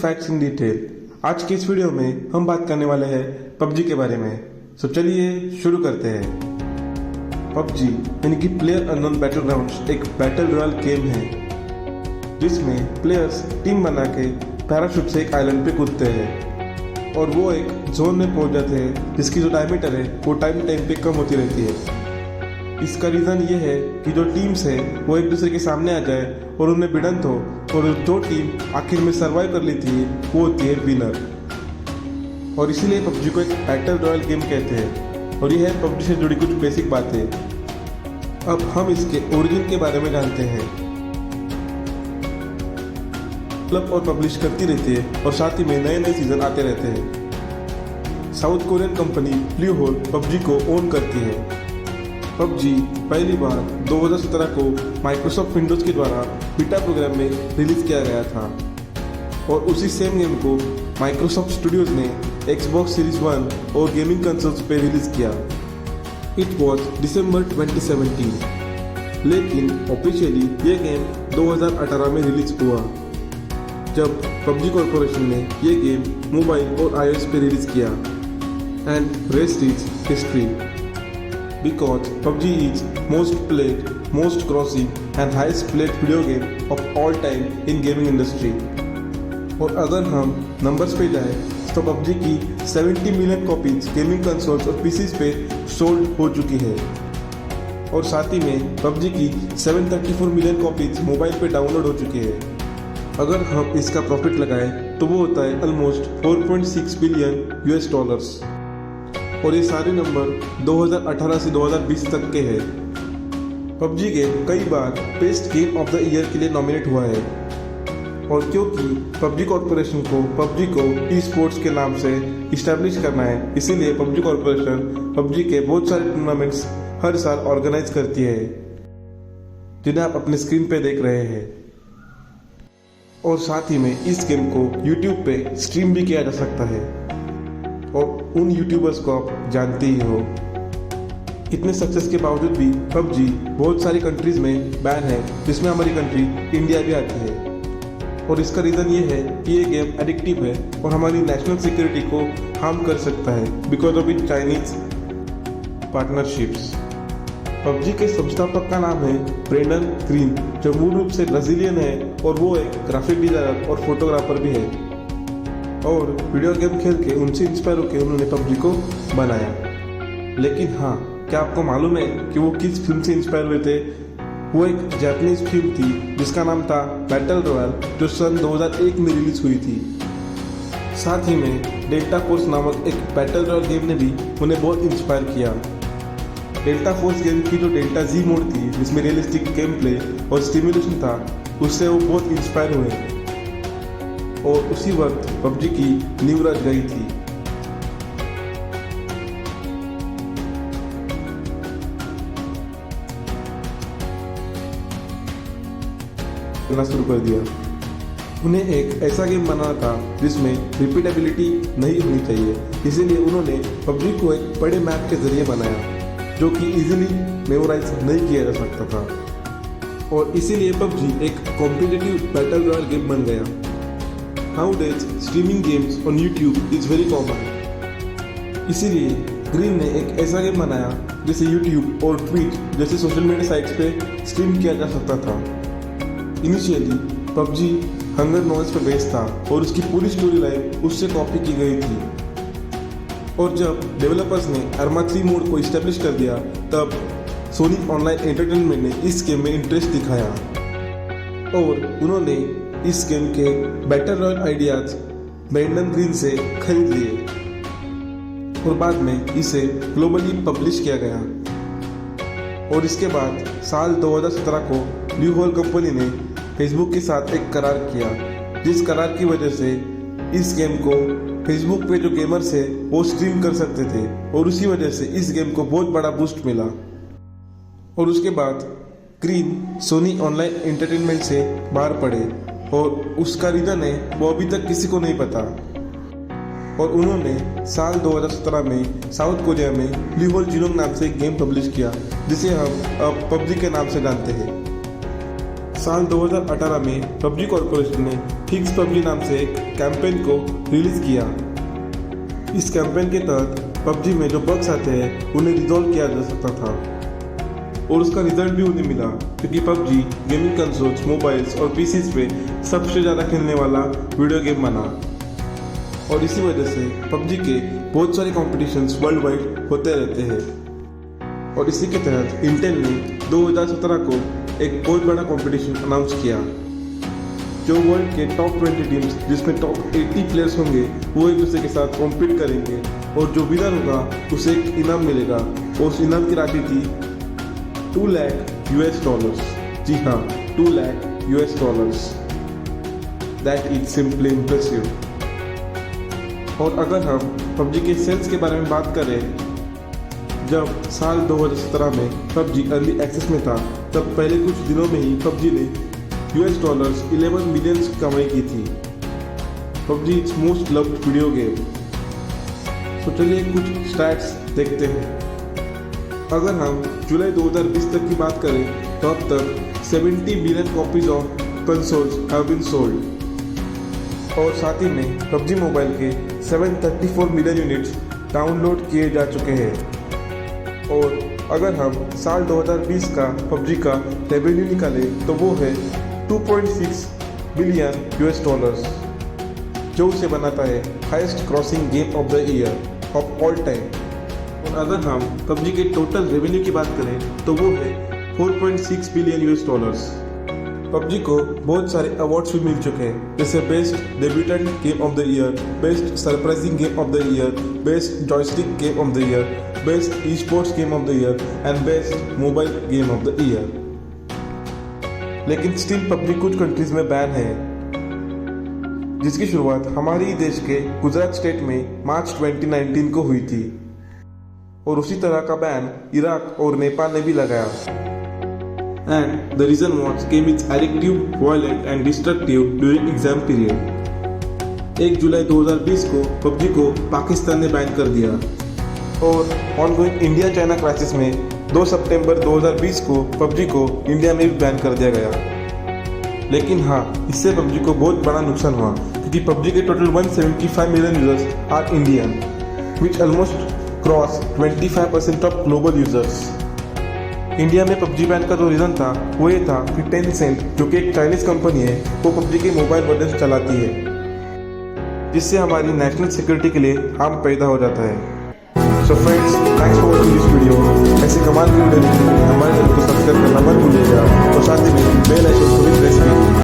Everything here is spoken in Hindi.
Facts in detail. आज के इस वीडियो में हम बात करने वाले हैं पबजी के बारे में। तो चलिए शुरू करते हैं। पबजी यानी कि प्लेयर अननोन बैटलग्राउंड्स एक बैटल रॉयल गेम है जिसमें प्लेयर्स टीम बना के पैराशूट से एक आइलैंड पे कूदते हैं और वो एक जोन में पहुंच जाते हैं जिसकी जो डायमीटर है वो टाइम पे कम होती रहती है। इसका रीज़न ये है कि जो टीम्स है वो एक दूसरे के सामने आ जाए और उनमें भिड़ंत हो और जो टीम आखिर में सर्वाइव कर लेती है वो होती है विनर। और इसीलिए पबजी को एक बैटल रॉयल गेम कहते हैं और ये है पबजी से जुड़ी कुछ बेसिक बातें। अब हम इसके ओरिजिन के बारे में जानते हैं। क्लब और पब्लिश करती रहती है और साथ ही में नए नए सीजन आते रहते हैं। South Korean company Bluehole PUBG को ओन करती है। पबजी पहली बार 2017 को माइक्रोसॉफ्ट विंडोज़ के द्वारा बीटा प्रोग्राम में रिलीज किया गया था और उसी सेम गेम को माइक्रोसॉफ्ट स्टूडियोज ने एक्सबॉक्स सीरीज 1 और गेमिंग कंसोल्स पे रिलीज किया। इट वॉज दिसंबर 2017, लेकिन ऑफिशियली ये गेम 2018 में रिलीज हुआ जब पबजी कॉर्पोरेशन ने ये गेम मोबाइल और iOS पे रिलीज किया। And rest is history because PUBG is most played, most grossing and highest played video game of all time in gaming industry। और अगर हम नंबर्स पे जाए तो PUBG की 70 मिलियन कॉपीज गेमिंग कंसोल्स और पीसीज पे सोल्ड हो चुकी है और साथ ही में PUBG की 734 मिलियन कॉपीज मोबाइल पे डाउनलोड हो चुकी है। अगर हम इसका प्रॉफिट लगाएं तो वो होता है ऑलमोस्ट 4.6 बिलियन यूएस डॉलर्स और ये सारे नंबर 2018 से 2020 तक के हैं। पबजी गेम कई बार best game of the year के लिए नॉमिनेट हुआ है और क्योंकि पबजी कॉर्पोरेशन को पबजी को ई स्पोर्ट्स के नाम से इस्टेब्लिश करना है, इसीलिए पबजी कॉर्पोरेशन पबजी के बहुत सारे टूर्नामेंट्स हर साल ऑर्गेनाइज करती है जिन्हें आप अपने स्क्रीन पे देख रहे हैं। और साथ ही में इस गेम को यूट्यूब पे स्ट्रीम भी किया जा सकता है और उन यूट्यूबर्स को आप जानते ही हो। इतने सक्सेस के बावजूद भी पबजी बहुत सारी कंट्रीज में बैन है जिसमें हमारी कंट्री इंडिया भी आती है और इसका रीज़न ये है कि ये गेम एडिक्टिव है और हमारी नेशनल सिक्योरिटी को हार्म कर सकता है because of in Chinese partnerships. PUBG के संस्थापक का नाम है ब्रेंडन ग्रीन जो मूल रूप से ब्राजीलियन है और वो एक ग्राफिक डिजाइनर और फोटोग्राफर भी है और वीडियो गेम खेल के उनसे इंस्पायर होकर उन्होंने पबजी को बनाया। लेकिन हाँ, क्या आपको मालूम है कि वो किस फिल्म से इंस्पायर हुए थे? वो एक जापानीज फिल्म थी जिसका नाम था बैटल रॉयल जो सन 2001 में रिलीज हुई थी। साथ ही में डेल्टा फोर्स नामक एक बैटल रॉयल गेम ने भी उन्हें बहुत इंस्पायर किया। डेल्टा फोर्स गेम की जो डेल्टा जी मोड थी जिसमें रियलिस्टिक गेम प्ले और स्टिमुलेशन था, उससे वो बहुत इंस्पायर हुए और उसी वक्त पबजी की नींव रच गई थी। शुरू कर दिया। उन्हें एक ऐसा गेम बनाना था जिसमें रिपीटेबिलिटी नहीं होनी चाहिए, इसीलिए उन्होंने पबजी को एक बड़े मैप के जरिए बनाया जो कि इजीली मेमोराइज नहीं किया जा सकता था और इसीलिए पबजी एक कॉम्पिटिटिव बैटल रॉयल गेम बन गया। Nowadays, streaming games on YouTube is very common। इसीलिए ग्रीन ने एक ऐसा गेम बनाया जिसे YouTube और ट्वीट जैसे सोशल मीडिया साइट्स पे स्ट्रीम किया जा सकता था। इनिशियली PUBG हंगर नॉइज पर बेस्ड था और उसकी पूरी स्टोरी लाइन उससे कॉपी की गई थी और जब डेवलपर्स ने अरमा 3 मोड को इस्टेब्लिश कर दिया तब सोनी ऑनलाइन एंटरटेनमेंट ने इस गेम में इंटरेस्ट दिखाया और उन्होंने इस गेम के battle royale ideas Brendan Greene से खरीद लिए और बाद में इसे ग्लोबली पब्लिश किया गया। और इसके बाद साल 2017 को ब्लू होल कंपनी ने फेसबुक के साथ एक करार किया जिस करार की वजह से इस गेम को फेसबुक पे जो गेमर्स है वो स्ट्रीम कर सकते थे और उसी वजह से इस गेम को बहुत बड़ा बूस्ट मिला। और उसके बाद ग्रीन सोनी ऑनलाइन एंटरटेनमेंट से बाहर पड़े और उसका रीज़न है वो अभी तक किसी को नहीं पता और उन्होंने साल 2017 में साउथ कोरिया में ब्लू होल जीनोम नाम से एक गेम पब्लिश किया जिसे हम अब पबजी के नाम से जानते हैं। साल 2018 में पबजी कॉर्पोरेशन ने फिक्स पबजी नाम से एक कैंपेन को रिलीज किया। इस कैंपेन के तहत पबजी में जो बग्स आते हैं उन्हें रिजॉल्व किया जा सकता था और उसका रिजल्ट भी उन्हें मिला, क्योंकि पबजी गेमिंग कंसोल्स, मोबाइल्स और पीसीज पे सबसे ज़्यादा खेलने वाला वीडियो गेम बना और इसी वजह से पबजी के बहुत सारे कॉम्पिटिशन्स वर्ल्ड वाइड होते रहते हैं। और इसी के तहत इंटेल ने 2017 को एक बहुत बड़ा कंपटीशन अनाउंस किया, जो वर्ल्ड के टॉप 20 टीम्स जिसमें टॉप 80 प्लेयर्स होंगे वो एक दूसरे के साथ कॉम्पीट करेंगे और जो विनर होगा उसे एक इनाम मिलेगा और उस इनाम की राशि थी $2 लाख। जी हाँ, $2 lakh. That is simply impressive. और अगर हम पबजी के सेल्स के बारे में बात करें, जब साल 2017 में पबजी अर्ली एक्सेस में था तब पहले कुछ दिनों में ही पबजी ने $11 मिलियन की कमाई की थी। PUBG it's most loved video game. तो चलिए कुछ स्टैट्स देखते हैं। अगर हम जुलाई 2020 तक की बात करें तो अब तक 70 billion copies of consoles have been sold और साथ ही में पबजी मोबाइल के 734 मिलियन यूनिट्स डाउनलोड किए जा चुके हैं। और अगर हम साल 2020 का पबजी का रेवेन्यू निकालें तो वो है $2.6 बिलियन, जो उसे बनाता है highest crossing game of the year of all time. और अगर हम पबजी के टोटल रेवेन्यू की बात करें तो वो है $4.6 बिलियन। पबजी को बहुत सारे अवार्ड्स भी मिल चुके हैं, जैसे best debutant game of the year, best surprising game of the year, best joystick game of the year, best esports game of the year and best mobile game of the year. लेकिन स्टिल पबजी कुछ कंट्रीज में बैन है, जिसकी शुरुआत हमारे ही देश के गुजरात स्टेट में मार्च 2019 को हुई थी और उसी तरह का बैन इराक और नेपाल ने भी लगाया। And the reason was game is addictive, violent and destructive during exam period। 1 जुलाई 2020 को पबजी को पाकिस्तान ने बैन कर दिया और ऑनगोइंग इंडिया चाइना क्राइसिस में 2 सितंबर 2020 को पबजी को इंडिया में भी बैन कर दिया गया। लेकिन हाँ, इससे पबजी को बहुत बड़ा नुकसान हुआ, क्योंकि पबजी के total 175 million users are Indian, which almost cross 25% of global users. India में पबजी बैन का जो रीज़न था वो ये था कि टेंसेंट, जो कि एक चाइनीज़ कंपनी है, वो पबजी के मोबाइल वर्जन चलाती है, जिससे हमारी नेशनल सिक्योरिटी के लिए हार्म पैदा हो जाता है। So friends, thanks for watching this video. ऐसे कमाल की वीडियो देखने के लिए हमारे चैनल को सब्सक्राइब करना